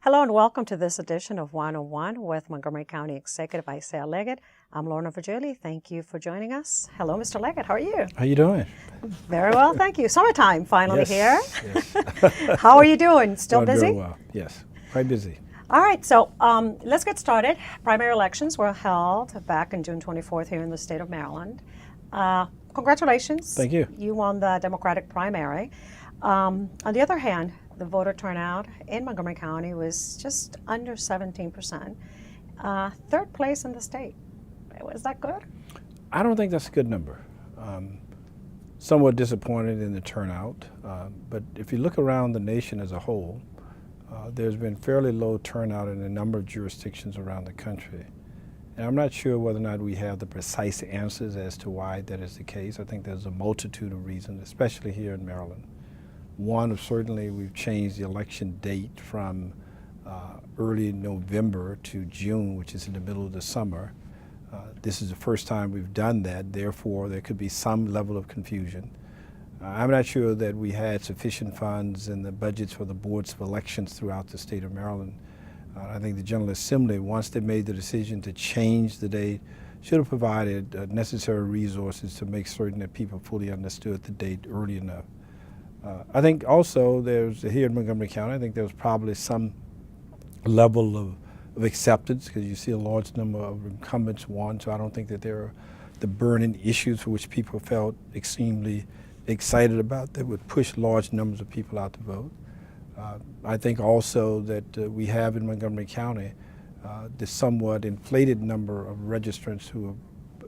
Hello and welcome to this edition of 101 with Montgomery County Executive Isaiah Leggett. I'm Lorna Virgili. Thank you for joining us. Hello, Mr. Leggett. How are you? How you doing? Very well, thank you. Summertime finally here. Yes. How are you doing? Still Doing busy? very well. Yes, quite busy. All right, so let's get started. Primary elections were held back on June 24th here in the state of Maryland. Congratulations. Thank you. You won the Democratic primary. On the other hand, the voter turnout in Montgomery County was just under 17%. Third place in the state. Was that good? I don't think that's a good number. Somewhat disappointed in the turnout, but if you look around the nation as a whole, there's been fairly low turnout in a number of jurisdictions around the country. And I'm not sure whether or not we have the precise answers as to why that is the case. I think there's a multitude of reasons, especially here in Maryland. One, certainly we've changed the election date from early November to June, which is in the middle of the summer. This is the first time we've done that, therefore there could be some level of confusion. I'm not sure that we had sufficient funds in the budgets for the boards of elections throughout the state of Maryland. I think the General Assembly, once they made the decision to change the date, should have provided necessary resources to make certain that people fully understood the date early enough. I think also there's, here in Montgomery County, I think there was probably some level of acceptance because you see a large number of incumbents won, so I don't think that there are the burning issues for which people felt extremely excited about that would push large numbers of people out to vote. I think also that we have in Montgomery County the somewhat inflated number of registrants who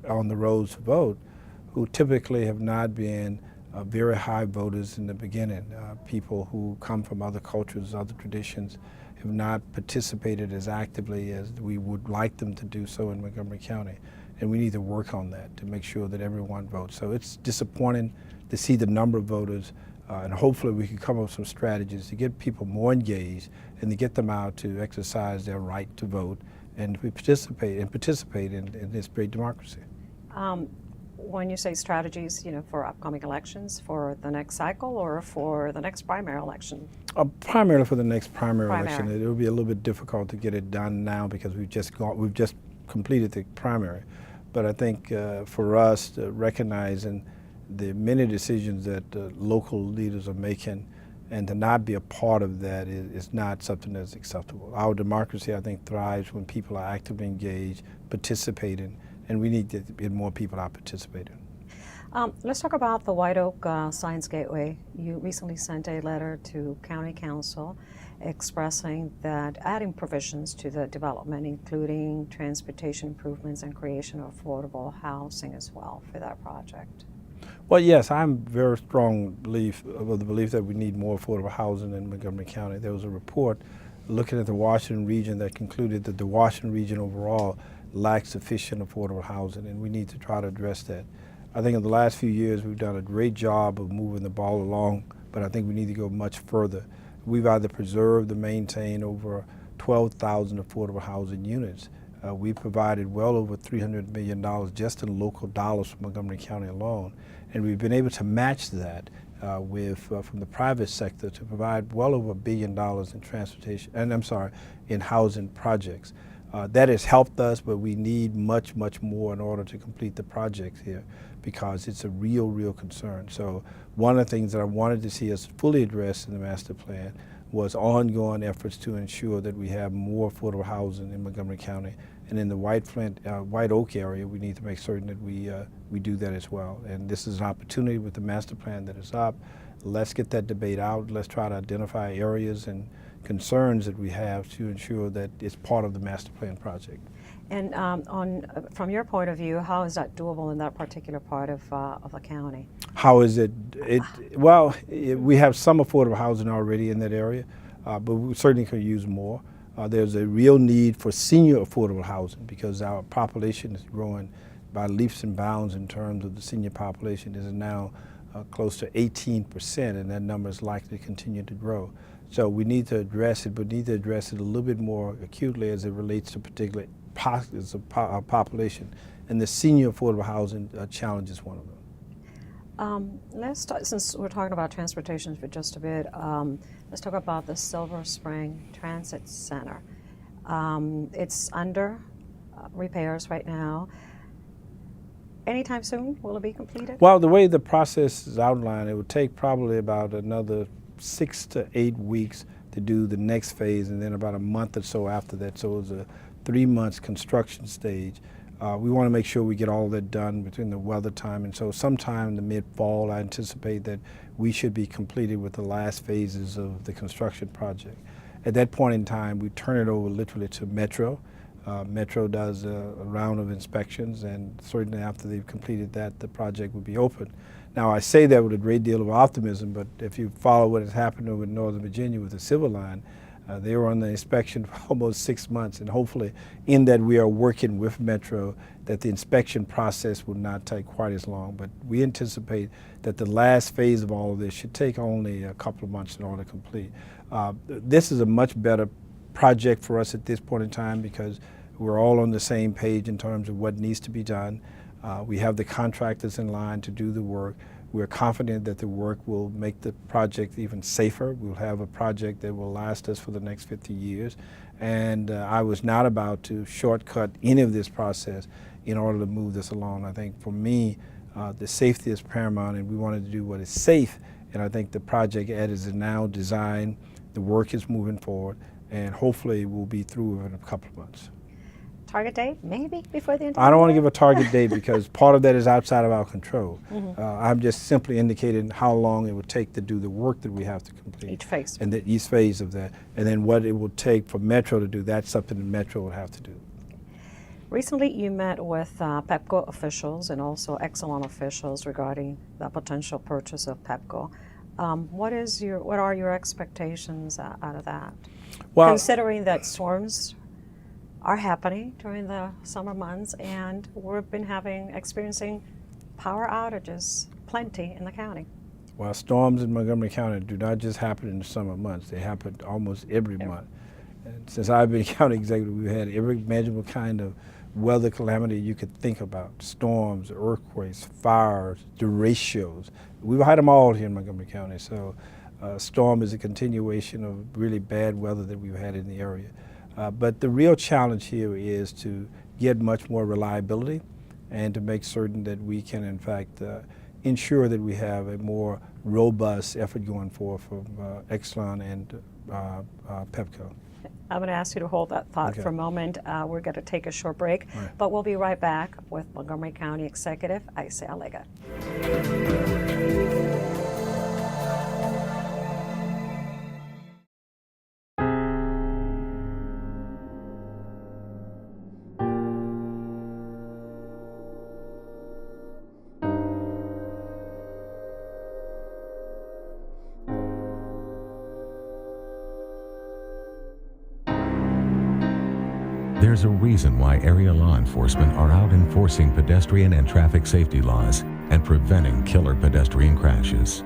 are on the rolls to vote who typically have not been very high voters in the beginning. People who come from other cultures, other traditions, have not participated as actively as we would like them to do so in Montgomery County. And we need to work on that to make sure that everyone votes. So it's disappointing to see the number of voters, and hopefully we can come up with some strategies to get people more engaged and to get them out to exercise their right to vote and to participate in this great democracy. When you say strategies, for upcoming elections, for the next cycle or for the next primary election? Primarily for the next primary election. It will be a little bit difficult to get it done now because we've just completed the primary. But I think for us, recognizing the many decisions that local leaders are making and to not be a part of that is not something that's acceptable. Our democracy, I think, thrives when people are actively engaged, participating, and we need to get more people out participating. Let's talk about the White Oak Science Gateway. You recently sent a letter to County Council expressing that adding provisions to the development, including transportation improvements and creation of affordable housing as well for that project. Well, yes, I'm very strong of the belief that we need more affordable housing in Montgomery County. There was a report looking at the Washington region that concluded that the Washington region overall lacks sufficient affordable housing, and we need to try to address that. I think in the last few years we've done a great job of moving the ball along, but I think we need to go much further. We've either preserved or maintained over 12,000 affordable housing units. We provided well over $300 million just in local dollars from Montgomery County alone, and we've been able to match that from the private sector to provide well over $1 billion in transportation, in housing projects. That has helped us, but we need much, much more in order to complete the projects here because it's a real concern. So one of the things that I wanted to see us fully address in the master plan was ongoing efforts to ensure that we have more affordable housing in Montgomery County. And in the White Oak area, we need to make certain that we do that as well. And this is an opportunity with the master plan that is up. Let's get that debate out. Let's try to identify areas and concerns that we have to ensure that it's part of the master plan project. And from your point of view, how is that doable in that particular part of the county? How is it? Well, we have some affordable housing already in that area, but we certainly could use more. There's a real need for senior affordable housing because our population is growing by leaps and bounds in terms of the senior population. It is now close to 18%, and that number is likely to continue to grow. So we need to address it, but need to address it a little bit more acutely as it relates to particular pockets of population. And the senior affordable housing challenge is one of them. Let's talk, since we're talking about transportation for just a bit, let's talk about the Silver Spring Transit Center. It's under repairs right now. Anytime soon, will it be completed? Well, the way the process is outlined, it would take probably about another 6 to 8 weeks to do the next phase, and then about a month or so after that. So it's a 3 months construction stage. We want to make sure we get all that done between the weather time, and so sometime in the mid-fall, I anticipate that we should be completed with the last phases of the construction project. At that point in time, we turn it over literally to Metro. Metro does a round of inspections, and certainly after they've completed that, the project will be open. Now, I say that with a great deal of optimism, but if you follow what has happened over in Northern Virginia with the Silver Line, they were on the inspection for almost 6 months, and hopefully in that we are working with Metro that the inspection process will not take quite as long. But we anticipate that the last phase of all of this should take only a couple of months in order to complete. This is a much better project for us at this point in time because we're all on the same page in terms of what needs to be done. We have the contractors in line to do the work. We're confident that the work will make the project even safer. We'll have a project that will last us for the next 50 years. And I was not about to shortcut any of this process in order to move this along. I think for me, the safety is paramount, and we wanted to do what is safe. And I think the project as is now designed, the work is moving forward, and hopefully we'll be through in a couple of months. Target date, maybe before the end of the I don't want to year? give a target date because part of that is outside of our control. I'm just simply indicating how long it would take to do the work that we have to complete. Each phase. And each phase of that. And then what it will take for Metro to do, that's something that Metro would have to do. Recently, you met with PEPCO officials and also Exelon officials regarding the potential purchase of PEPCO. What are your expectations out of that? Well, Considering that storms are happening during the summer months, and we've been experiencing power outages plenty in the county. well, storms in Montgomery County do not just happen in the summer months. They happen almost every month. And since I've been county executive, we've had every imaginable kind of weather calamity you could think about: storms, earthquakes, fires, derechos. We've had them all here in Montgomery County. So storm is a continuation of really bad weather that we've had in the area. But the real challenge here is to get much more reliability and to make certain that we can, in fact, ensure that we have a more robust effort going forward from Exelon and PEPCO. I'm going to ask you to hold that thought Okay. for a moment. We're going to take a short break, Right. but we'll be right back with Montgomery County Executive Isaiah Leggett. There's a reason why area law enforcement are out enforcing pedestrian and traffic safety laws and preventing killer pedestrian crashes.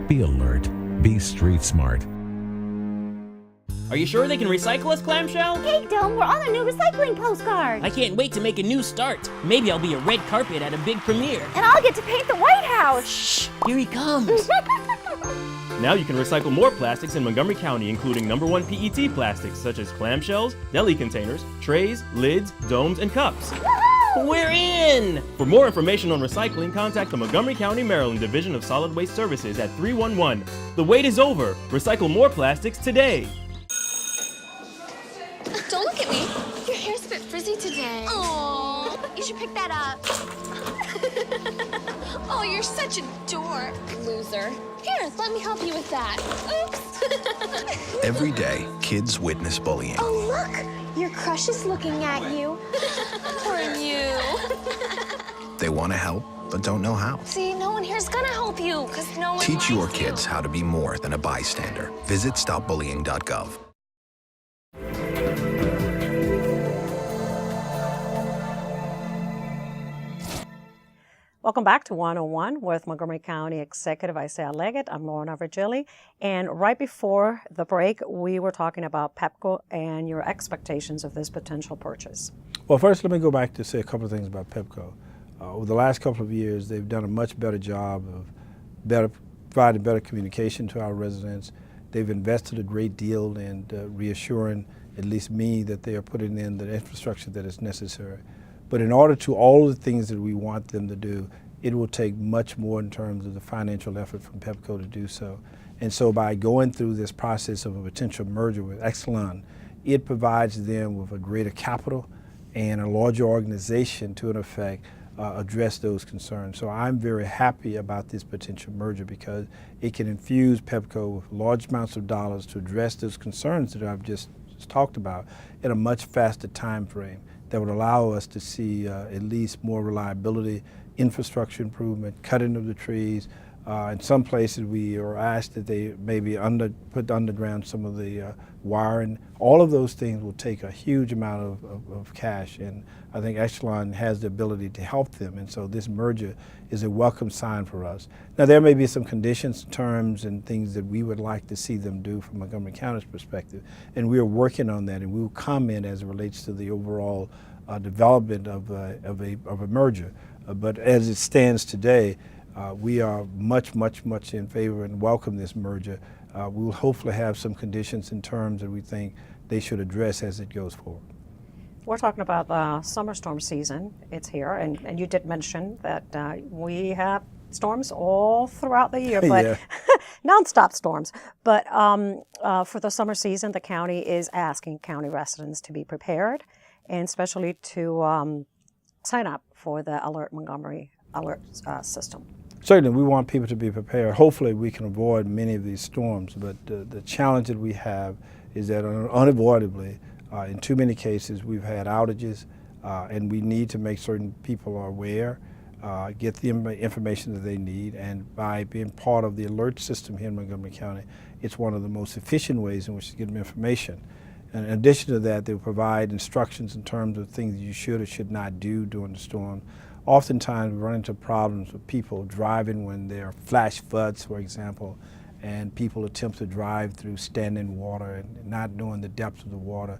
Be alert. Be street smart. Are you sure they can recycle us, Clamshell? Hey, Dome, we're on a new recycling postcard. I can't wait to make a new start. Maybe I'll be a red carpet at a big premiere. And I'll get to paint the White House. Shh, here he comes. Now you can recycle more plastics in Montgomery County, including #1 PET plastics such as clamshells, deli containers, trays, lids, domes, and cups. We're in! For more information on recycling, contact the Montgomery County, Maryland Division of Solid Waste Services at 311. The wait is over. Recycle more plastics today. Don't look at me. Your hair's a bit frizzy today. Oh, you should pick that up. Oh, you're such a dork. Loser. Here, let me help you with that. Oops. Every day, kids witness bullying. Oh, look. Your crush is looking at you. Poor you. They want to help, but don't know how. See, no one here's gonna help you, because no one Teach your likes you. kids how to be more than a bystander. Visit stopbullying.gov. Welcome back to 101 with Montgomery County Executive Isaiah Leggett. I'm Lorna Virgili. And right before the break, we were talking about PEPCO and your expectations of this potential purchase. Well, first, let me go back to say a couple of things about PEPCO. over the last couple of years, they've done a much better job of providing better communication to our residents. They've invested a great deal in reassuring at least me that they are putting in the infrastructure that is necessary. But in order to all the things that we want them to do, it will take much more in terms of the financial effort from Pepco to do so. And so by going through this process of a potential merger with Exelon, it provides them with a greater capital and a larger organization to, in effect, address those concerns. So I'm very happy about this potential merger because it can infuse Pepco with large amounts of dollars to address those concerns that I've just talked about in a much faster time frame that would allow us to see at least more reliability, infrastructure improvement, cutting of the trees. In some places we are asked that they maybe put underground some of the wiring. All of those things will take a huge amount of cash, and I think Exelon has the ability to help them, and so this merger is a welcome sign for us. Now there may be some conditions, terms, and things that we would like to see them do from Montgomery County's perspective, and we are working on that, and we will comment as it relates to the overall development of a merger. But as it stands today, we are much in favor and welcome this merger. We will hopefully have some conditions and terms that we think they should address as it goes forward. We're talking about the summer storm season. It's here, and you did mention that we have storms all throughout the year, but Yeah. nonstop storms. But for the summer season, the county is asking county residents to be prepared, and especially to sign up for the Alert Montgomery alert system. Certainly, we want people to be prepared. Hopefully, we can avoid many of these storms, but the challenge that we have is that unavoidably, in too many cases, we've had outages, and we need to make certain people are aware, get the information that they need, and by being part of the alert system here in Montgomery County, it's one of the most efficient ways in which to get them information. And in addition to that, they will provide instructions in terms of things you should or should not do during the storm. Oftentimes, we run into problems with people driving when there are flash floods, for example, and people attempt to drive through standing water and not knowing the depth of the water.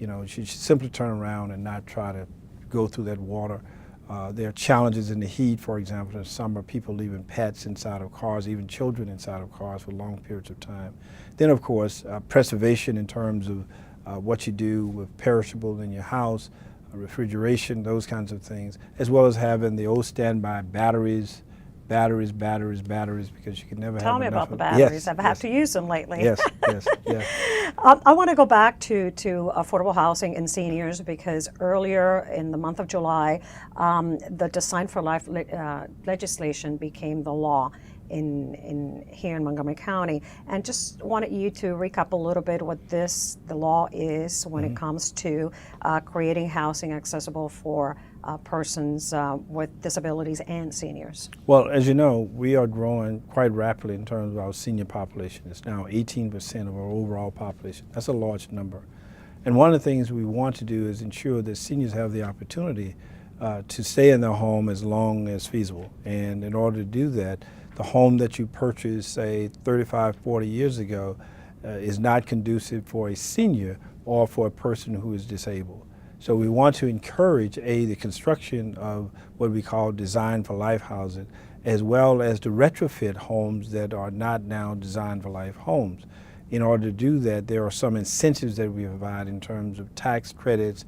You know, you should simply turn around and not try to go through that water. There are challenges in the heat, for example, in the summer, people leaving pets inside of cars, even children inside of cars for long periods of time. Then, of course, preservation in terms of what you do with perishables in your house, refrigeration, those kinds of things, as well as having the old standby batteries, because you can never Tell have me enough about the of- batteries. Yes, I've yes. had to use them lately. Yes. I want to go back to affordable housing and seniors because earlier in the month of July, the Design for Life legislation became the law here in Montgomery County, and just wanted you to recap a little bit what the law is when it comes to creating housing accessible for persons with disabilities and seniors. Well, as you know, we are growing quite rapidly in terms of our senior population. It's now 18% of our overall population. That's a large number. And one of the things we want to do is ensure that seniors have the opportunity to stay in their home as long as feasible. And in order to do that, the home that you purchased, say, 35, 40 years ago is not conducive for a senior or for a person who is disabled. So we want to encourage, the construction of what we call Design for Life housing, as well as the retrofit homes that are not now Design for Life homes. In order to do that, there are some incentives that we provide in terms of tax credits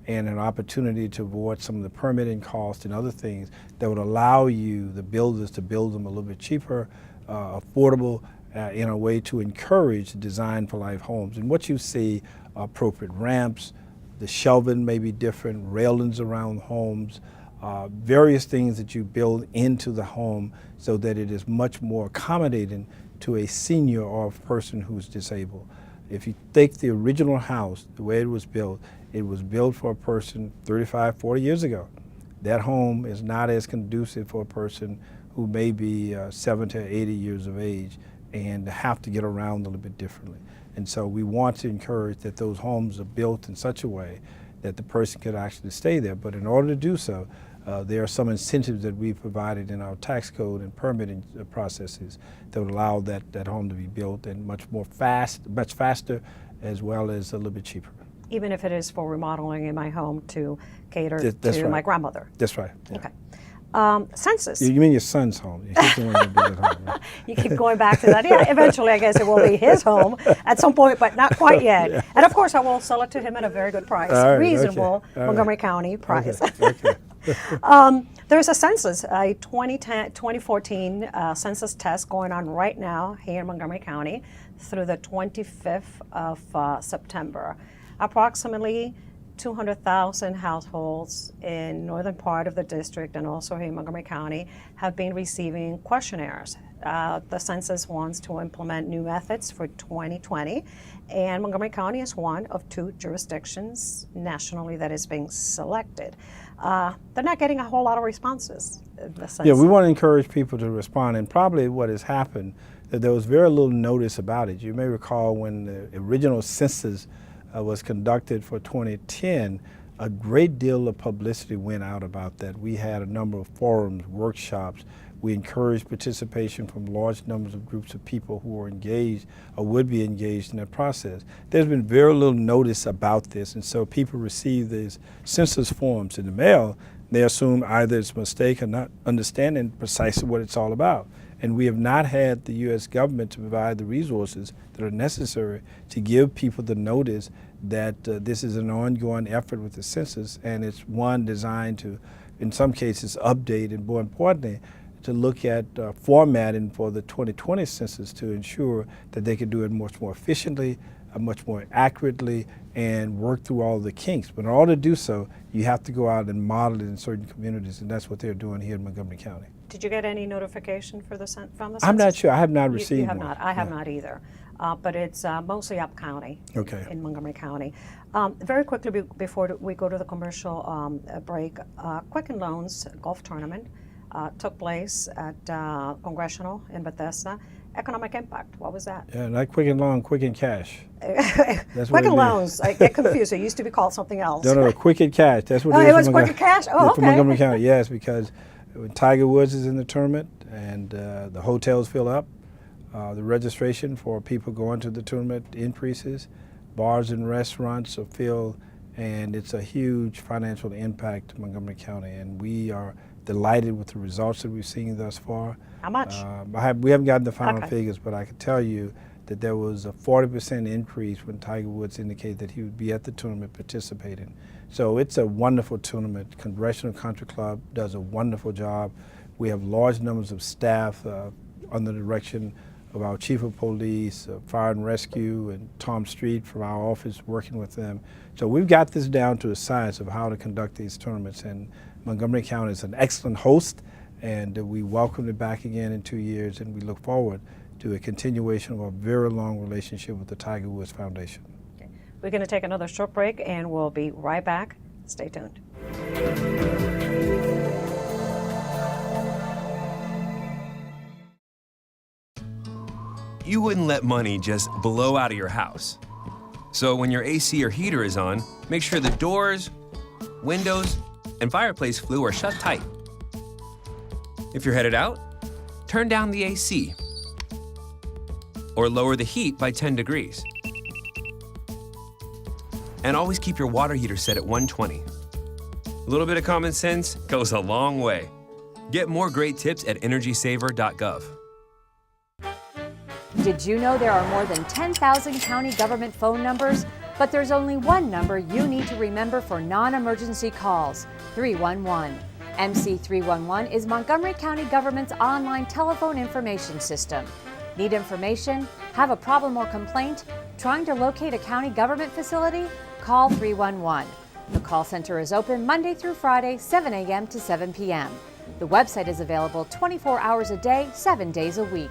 and an opportunity to avoid some of the permitting costs and other things that would allow you, the builders, to build them a little bit cheaper, affordable, in a way to encourage Design for Life homes. And what you see are appropriate ramps, the shelving may be different, railings around homes, various things that you build into the home so that it is much more accommodating to a senior or a person who's disabled. If you take the original house, the way it was built for a person 35, 40 years ago. That home is not as conducive for a person who may be 70 or 80 years of age and have to get around a little bit differently. And so we want to encourage that those homes are built in such a way that the person could actually stay there. But in order to do so, there are some incentives that we've provided in our tax code and permitting processes that would allow that home to be built and much faster, as well as a little bit cheaper. Even if it is for remodeling in my home to cater That's to right. my grandmother. That's right. Yeah. Okay. Census. You mean your son's home? He's the one that built it home. Right? You keep going back to that. Yeah, eventually I guess it will be his home at some point, but not quite yet. Yeah. And of course I will sell it to him at a very good price, All right, reasonable okay. All Montgomery right. County price. Okay. There's a census, a 2014 census test going on right now here in Montgomery County through the 25th of September. Approximately 200,000 households in northern part of the district and also here in Montgomery County have been receiving questionnaires. The census wants to implement new methods for 2020, and Montgomery County is one of 2 jurisdictions nationally that is being selected. They're not getting a whole lot of responses. Yeah, we want to encourage people to respond, and probably what has happened, that there was very little notice about it. You may recall when the original census was conducted for 2010, a great deal of publicity went out about that. We had a number of forums, workshops. We encouraged participation from large numbers of groups of people who were engaged or would be engaged in that process. There's been very little notice about this, and so people receive these census forms in the mail. They assume either it's a mistake or not understanding precisely what it's all about. And we have not had the U.S. government to provide the resources that are necessary to give people the notice that this is an ongoing effort with the census, and it's one designed to, in some cases, update, and more importantly, to look at formatting for the 2020 census to ensure that they can do it much more efficiently, much more accurately, and work through all the kinks. But in order to do so, you have to go out and model it in certain communities, and that's what they're doing here in Montgomery County. Did you get any notification from the census? I'm not sure. I have not received You have one. not. I have not either. But it's mostly up county in Montgomery County. Very quickly before we go to the commercial break, Quicken Loans golf tournament took place at Congressional in Bethesda. Economic impact, what was that? Yeah, not Quicken Loan, Quicken Cash. That's what Quicken it is. Loans, I get confused. It used to be called something else. No, Quicken Cash. That's what Oh, it is. it was for Quicken Cash? Oh, yeah, okay. For Montgomery County, yes, because when Tiger Woods is in the tournament and the hotels fill up, the registration for people going to the tournament increases, bars and restaurants are filled, and it's a huge financial impact to Montgomery County, and we are delighted with the results that we've seen thus far. How much? We haven't gotten the final Okay. figures, but I can tell you that there was a 40% increase when Tiger Woods indicated that he would be at the tournament participating. So it's a wonderful tournament. Congressional Country Club does a wonderful job. We have large numbers of staff under the direction of our Chief of Police, Fire and Rescue, and Tom Street from our office working with them. So we've got this down to a science of how to conduct these tournaments, and Montgomery County is an excellent host, and we welcome it back again in 2 years, and we look forward to a continuation of a very long relationship with the Tiger Woods Foundation. Okay. We're going to take another short break, and we'll be right back. Stay tuned. You wouldn't let money just blow out of your house. So when your AC or heater is on, make sure the doors, windows, and fireplace flue are shut tight. If you're headed out, turn down the AC or lower the heat by 10 degrees. And always keep your water heater set at 120. A little bit of common sense goes a long way. Get more great tips at energysaver.gov. Did you know there are more than 10,000 county government phone numbers? But there's only one number you need to remember for non-emergency calls, 311. MC311 is Montgomery County government's online telephone information system. Need information? Have a problem or complaint? Trying to locate a county government facility? Call 311. The call center is open Monday through Friday, 7 a.m. to 7 p.m. The website is available 24 hours a day, 7 days a week.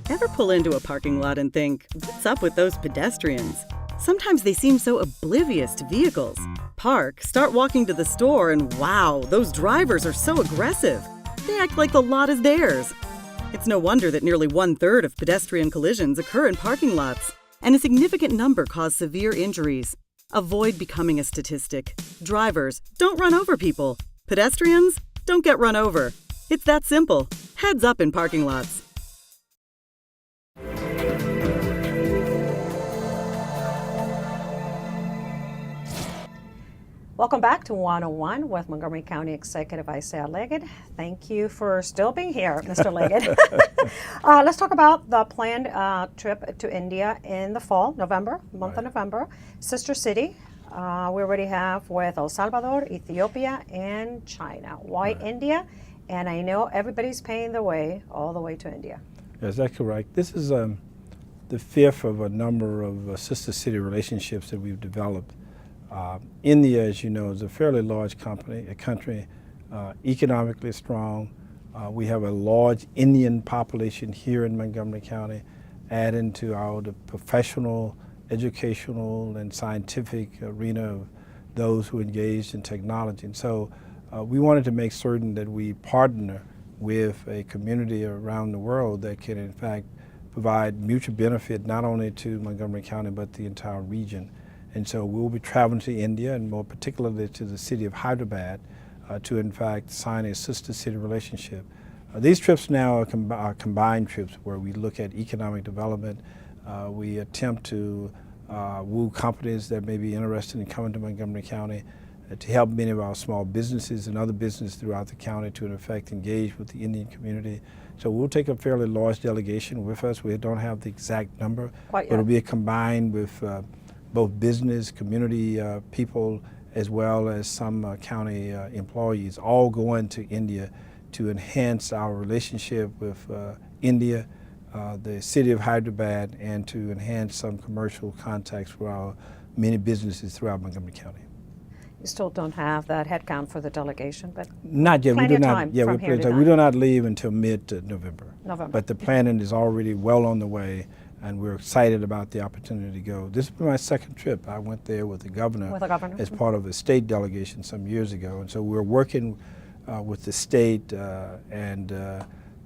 Ever pull into a parking lot and think, what's up with those pedestrians? Sometimes they seem so oblivious to vehicles. Park, start walking to the store, and wow, those drivers are so aggressive. They act like the lot is theirs. It's no wonder that nearly 1/3 of pedestrian collisions occur in parking lots, and a significant number cause severe injuries. Avoid becoming a statistic. Drivers, don't run over people. Pedestrians, don't get run over. It's that simple. Heads up in parking lots. Welcome back to 101 with Montgomery County Executive Isaiah Leggett. Thank you for still being here, Mr. Leggett. Let's talk about the planned trip to India in the fall, November, month of November. Sister city, we already have with El Salvador, Ethiopia, and China. Why India? And I know everybody's paying the way all the way to India. Is that correct? This is the fifth of a number of sister city relationships that we've developed. India, as you know, is a fairly large country, economically strong. We have a large Indian population here in Montgomery County, adding to the professional, educational, and scientific arena of those who engaged in technology. And so we wanted to make certain that we partner with a community around the world that can, in fact, provide mutual benefit not only to Montgomery County but the entire region. And so we'll be traveling to India, and more particularly to the city of Hyderabad, to in fact sign a sister city relationship. These trips now are combined trips where we look at economic development. We attempt to woo companies that may be interested in coming to Montgomery County, to help many of our small businesses and other businesses throughout the county to in effect engage with the Indian community. So we'll take a fairly large delegation with us. We don't have the exact number, but it'll be combined with both business, community people, as well as some county employees, all going to India to enhance our relationship with India, the city of Hyderabad, and to enhance some commercial contacts for our many businesses throughout Montgomery County. You still don't have that headcount for the delegation, but not yet. We do not. Yeah, we do not leave until mid-November. November. But the planning is already well on the way, and we're excited about the opportunity to go. This will be my second trip. I went there with the governor, as part of a state delegation some years ago, and so we're working with the state and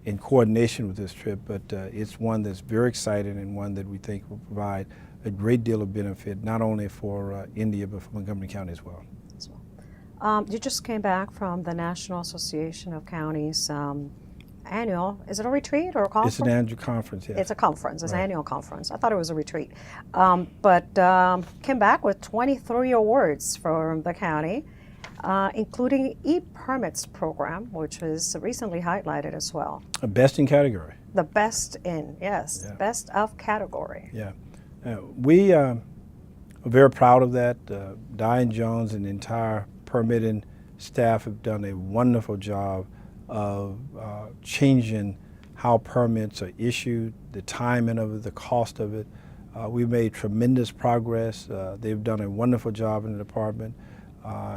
in coordination with this trip. But it's one that's very exciting and one that we think will provide a great deal of benefit, not only for India but for Montgomery County as well. You just came back from the National Association of Counties annual, is it a retreat or a conference? It's an annual conference, yes. It's a conference, it's an annual conference. I thought it was a retreat. But came back with 23 awards from the county, including e-permits program, which was recently highlighted as well. A best in category. The best in, yes, best of category. Yeah. We are very proud of that. Diane Jones and the entire permitting staff have done a wonderful job of changing how permits are issued, the timing of it, the cost of it. We've made tremendous progress. They've done a wonderful job in the department.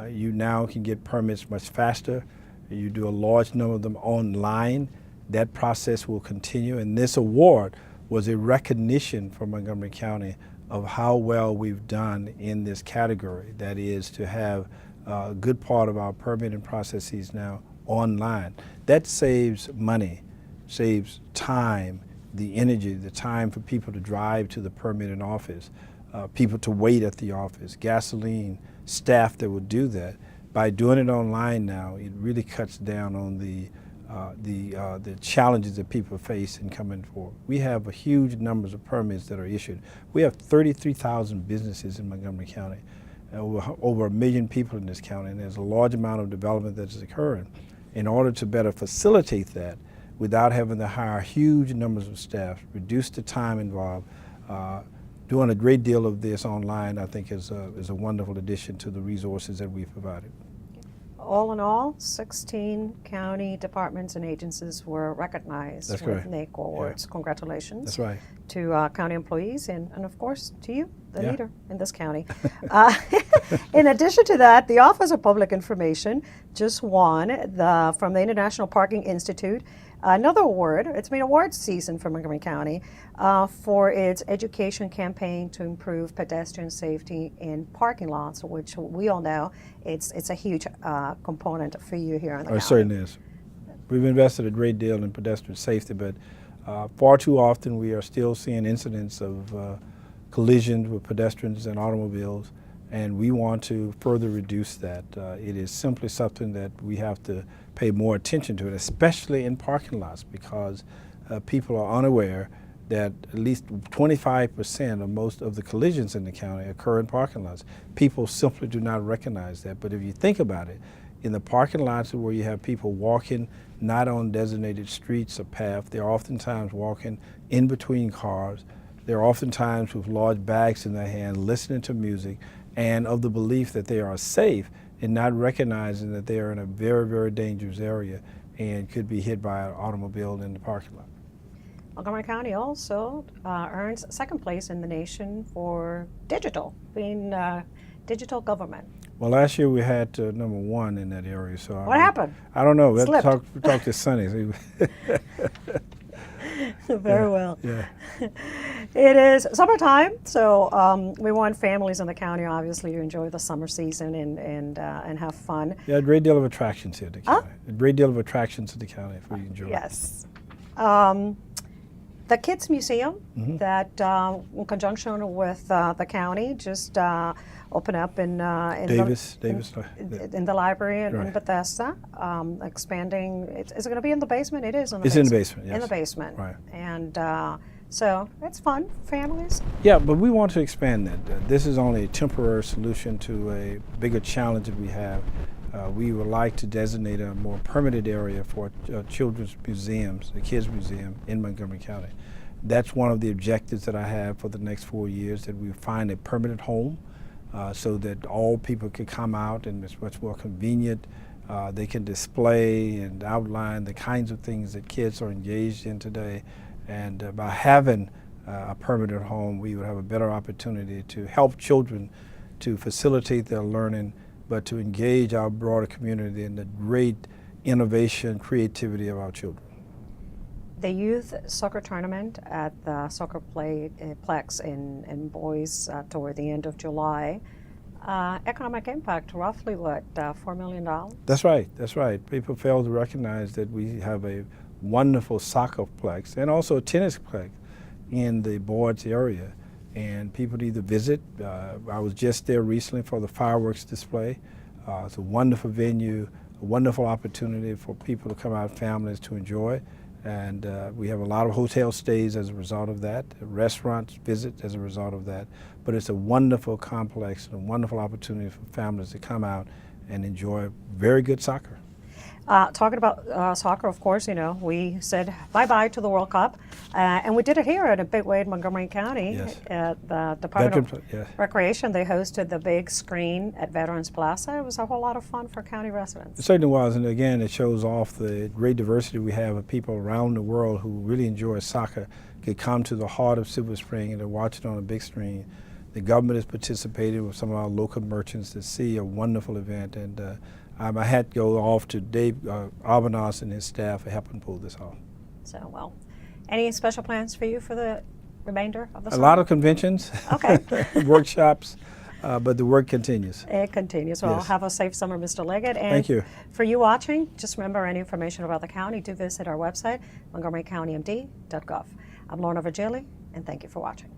You now can get permits much faster. You do a large number of them online. That process will continue, and this award was a recognition for Montgomery County of how well we've done in this category. That is to have a good part of our permitting processes now online. That saves money, saves time, the energy, the time for people to drive to the permitting office, people to wait at the office, gasoline, staff that would do that. By doing it online now, it really cuts down on the challenges that people face in coming forward. We have a huge numbers of permits that are issued. We have 33,000 businesses in Montgomery County, over 1 million people in this county, and there's a large amount of development that is occurring. In order to better facilitate that, without having to hire huge numbers of staff, reduce the time involved, doing a great deal of this online, I think is a wonderful addition to the resources that we've provided. All in all, 16 county departments and agencies were recognized with NACO awards. Yeah. Congratulations. That's right. To county employees and of course to you, the leader in this county. In addition to that, the Office of Public Information just won from the International Parking Institute another award. It's been awards season for Montgomery County for its education campaign to improve pedestrian safety in parking lots, which we all know it's a huge component for you here in the county. It certainly is. We've invested a great deal in pedestrian safety, but far too often we are still seeing incidents of collisions with pedestrians and automobiles, and we want to further reduce that. It is simply something that we have to pay more attention to it, especially in parking lots, because people are unaware that at least 25% of most of the collisions in the county occur in parking lots. People simply do not recognize that. But if you think about it, in the parking lots where you have people walking not on designated streets or paths, they're oftentimes walking in between cars. They're oftentimes with large bags in their hand, listening to music, and of the belief that they are safe and not recognizing that they are in a very, very dangerous area and could be hit by an automobile in the parking lot. Montgomery County also earns second place in the nation for digital, being digital government. Well, last year we had #1 in that area. So What happened? I don't know. We have to Slipped. talk to Sonny. Very well. Yeah. It is summertime, so we want families in the county, obviously, to enjoy the summer season and have fun. Yeah, a great deal of attractions here in the county. A great deal of attractions in the county for you to enjoy. Yes. The Kids Museum that, in conjunction with the county, just opened up in the library in Bethesda, expanding. Is it going to be in the basement? It is in the basement. It's in the basement, yes. In the basement. Right. And so it's fun for families. Yeah, but we want to expand that. This is only a temporary solution to a bigger challenge that we have. We would like to designate a more permanent area for children's museums, the Kids Museum in Montgomery County. That's one of the objectives that I have for the next 4 years, that we find a permanent home so that all people can come out and it's much more convenient. They can display and outline the kinds of things that kids are engaged in today. And by having a permanent home, we would have a better opportunity to help children to facilitate their learning, but to engage our broader community in the great innovation, creativity of our children. The youth soccer tournament at the soccer plex in Boys toward the end of July. Economic impact, roughly what, $4 million? That's right, that's right. People fail to recognize that we have a wonderful soccer plex and also a tennis plex in the Boards area. And people either visit. I was just there recently for the fireworks display. It's a wonderful venue, a wonderful opportunity for people to come out, families to enjoy. And we have a lot of hotel stays as a result of that, restaurants visit as a result of that. But it's a wonderful complex and a wonderful opportunity for families to come out and enjoy very good soccer. Talking about soccer, of course, you know, we said bye-bye to the World Cup, and we did it here in a big way in Montgomery County. Yes. At the Department of Recreation. They hosted the big screen at Veterans Plaza. It was a whole lot of fun for county residents. It certainly was, and again, it shows off the great diversity we have of people around the world who really enjoy soccer, could come to the heart of Silver Spring and to watch it on a big screen. The government has participated with some of our local merchants to see a wonderful event, and I had to go off to Dave Arbanos and his staff for helping pull this off. So, well, any special plans for you for the remainder of the summer? A lot of conventions, okay. workshops, but the work continues. It continues. Well, Yes. have a safe summer, Mr. Leggett. And Thank you. For you watching, just remember any information about the county, do visit our website, montgomerycountymd.gov. I'm Lorna Virgili, and thank you for watching.